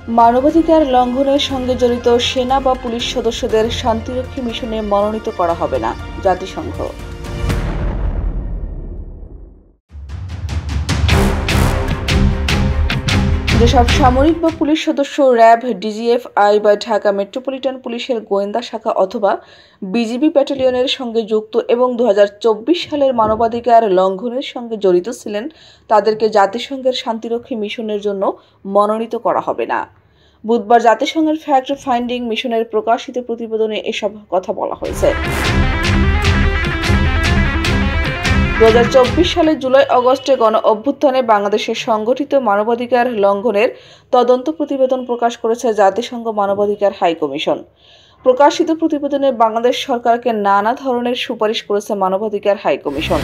মানবাধিকার লঙ্ঘনের সঙ্গে জড়িত সেনা বা পুলিশ সদস্যদের শান্তিরক্ষী মিশনে মনোনীত করা হবে না, জাতিসংঘ। যেসব সামরিক বা পুলিশ সদস্য র্যাব, ডিজিএফআই বা ঢাকা মেট্রোপলিটন পুলিশের গোয়েন্দা শাখা অথবা বিজিবি ব্যাটালিয়নের সঙ্গে যুক্ত এবং 2024 সালের মানবাধিকার লঙ্ঘনের সঙ্গে জড়িত ছিলেন, তাদেরকে জাতিসংঘের শান্তিরক্ষী মিশনের জন্য মনোনীত করা হবে না। বুধবার জাতিসংঘের ফ্যাক্ট ফাইন্ডিং মিশনের প্রকাশিত প্রতিবেদনে এসব কথা বলা হয়েছে। 2024 সালের জুলাই-আগস্টে গণ-অভ্যুত্থানে বাংলাদেশে সংঘটিত মানবাধিকার লঙ্ঘনের তদন্ত প্রতিবেদন প্রকাশ করেছে জাতিসংঘ মানবাধিকার হাই কমিশন। প্রকাশিত প্রতিবেদনে বাংলাদেশ সরকারকে নানা ধরনের সুপারিশ করেছে মানবাধিকার হাই কমিশন।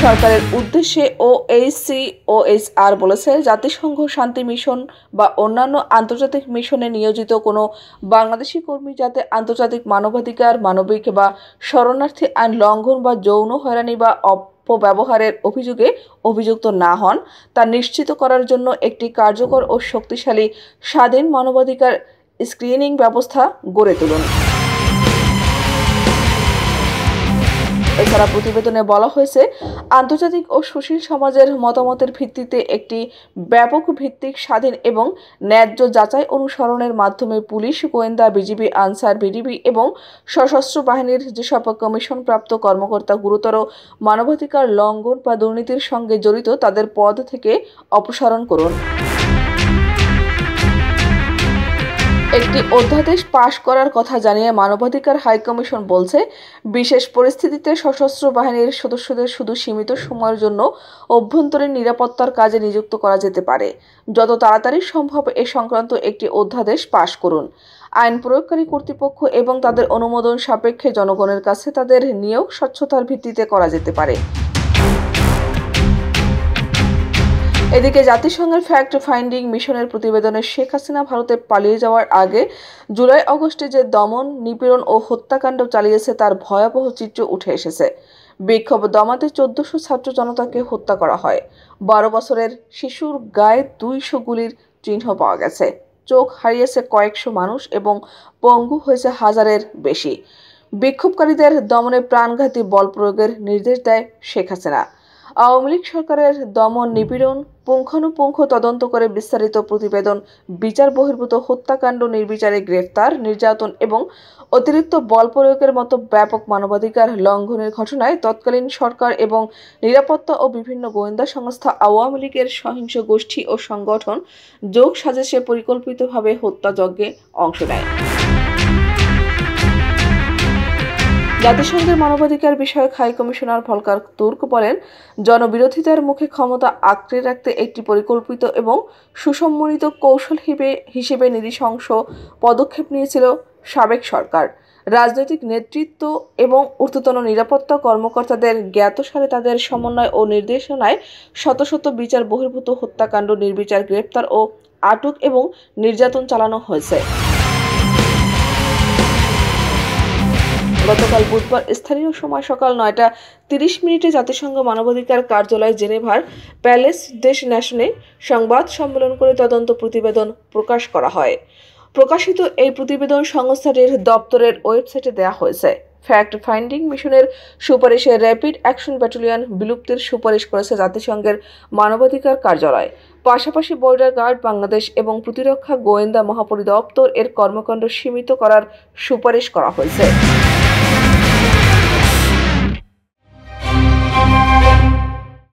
সরকারের উদ্দেশ্যে OHCHR বলেছে, জাতিসংঘ শান্তি মিশন বা অন্যান্য আন্তর্জাতিক মিশনে নিয়োজিত কোনো বাংলাদেশি কর্মী যাতে আন্তর্জাতিক মানবাধিকার, মানবিক বা শরণার্থী আইন লঙ্ঘন বা যৌন হয়রানি বা অপব্যবহারের অভিযোগে অভিযুক্ত না হন তা নিশ্চিত করার জন্য একটি কার্যকর ও শক্তিশালী স্বাধীন মানবাধিকার স্ক্রিনিং ব্যবস্থা গড়ে তুলুন। এছাড়া প্রতিবেদনে বলা হয়েছে, আন্তর্জাতিক ও সুশীল সমাজের মতামতের ভিত্তিতে একটি ব্যাপক ভিত্তিক স্বাধীন এবং ন্যায্য যাচাই অনুসরণের মাধ্যমে পুলিশ, গোয়েন্দা, বিজিবি, আনসার, বিডিবি এবং সশস্ত্র বাহিনীর যেসব কমিশনপ্রাপ্ত কর্মকর্তা গুরুতর মানবাধিকার লঙ্ঘন বা দুর্নীতির সঙ্গে জড়িত তাদের পদ থেকে অপসারণ করুন। একটি অধ্যাদেশ পাশ করার কথা জানিয়ে মানবাধিকার হাইকমিশন বলছে, বিশেষ পরিস্থিতিতে সশস্ত্র বাহিনীর সদস্যদের শুধু সীমিত সময়ের জন্য অভ্যন্তরীণ নিরাপত্তার কাজে নিযুক্ত করা যেতে পারে। যত তাড়াতাড়ি সম্ভব এ সংক্রান্ত একটি অধ্যাদেশ পাশ করুন। আইন প্রয়োগকারী কর্তৃপক্ষ এবং তাদের অনুমোদন সাপেক্ষে জনগণের কাছে তাদের নিয়োগ স্বচ্ছতার ভিত্তিতে করা যেতে পারে। এদিকে জাতিসংঘের ফ্যাক্ট ফাইন্ডিং মিশনের প্রতিবেদনে শেখ হাসিনা ভারতে পালিয়ে যাওয়ার আগে জুলাই-আগস্টে যে দমন, নিপীড়ন ও হত্যাকাণ্ড চালিয়েছে তার ভয়াবহ চিত্র উঠে এসেছে। বিক্ষোভ দমাতে 1400 ছাত্র জনতাকে হত্যা করা হয়। 12 বছরের শিশুর গায়ে 200 গুলির চিহ্ন পাওয়া গেছে। চোখ হারিয়েছে কয়েকশো মানুষ এবং পঙ্গু হয়েছে হাজারের বেশি। বিক্ষোভকারীদের দমনে প্রাণঘাতী বল প্রয়োগের নির্দেশ দেয় শেখ হাসিনা। আওয়ামী লীগ সরকারের দমন, নিপীড়ন পুঙ্খানুপুঙ্খ তদন্ত করে বিস্তারিত প্রতিবেদন, বিচার বহির্ভূত হত্যাকাণ্ড, নির্বিচারে গ্রেফতার, নির্যাতন এবং অতিরিক্ত বল প্রয়োগের মতো ব্যাপক মানবাধিকার লঙ্ঘনের ঘটনায় তৎকালীন সরকার এবং নিরাপত্তা ও বিভিন্ন গোয়েন্দা সংস্থা আওয়ামী লীগের সহিংস গোষ্ঠী ও সংগঠন যোগ সাজেশে পরিকল্পিতভাবে হত্যাযজ্ঞে অংশ নেয়। জাতিসংঘের মানবাধিকার বিষয়ক হাই কমিশনার ভলকার তুর্ক বলেন, জনবিরোধিতার মুখে ক্ষমতা আঁকড়ে রাখতে একটি পরিকল্পিত এবং সুসমন্বিত কৌশল হিসেবে নৃশংস পদক্ষেপ নিয়েছিল সাবেক সরকার। রাজনৈতিক নেতৃত্ব এবং ঊর্ধ্বতন নিরাপত্তা কর্মকর্তাদের জ্ঞাতসারে তাদের সমন্বয় ও নির্দেশনায় শত শত বিচার বহির্ভূত হত্যাকাণ্ড, নির্বিচার গ্রেফতার ও আটক এবং নির্যাতন চালানো হয়েছে। গতকাল বুধবার স্থানীয় সময় সকাল 9টা 30 জাতিসংঘ মানবাধিকার কার্যালয় জেনেভার প্যালেস দেশ ন্যাশনে সংবাদ সম্মেলন করে তদন্ত প্রতিবেদন প্রকাশ করা হয়। প্রকাশিত এই প্রতিবেদন সংস্থাটির দপ্তরের ওয়েবসাইটে দেওয়া হয়েছে। ফ্যাক্ট ফাইন্ডিং মিশনের সুপারিশে র্যাপিড অ্যাকশন ব্যাটালিয়ন বিলুপ্তির সুপারিশ করেছে জাতিসংঘের মানবাধিকার কার্যালয়। পাশাপাশি বর্ডার গার্ড বাংলাদেশ এবং প্রতিরক্ষা গোয়েন্দা মহাপরিদপ্তর এর কর্মকাণ্ড সীমিত করার সুপারিশ করা হয়েছে।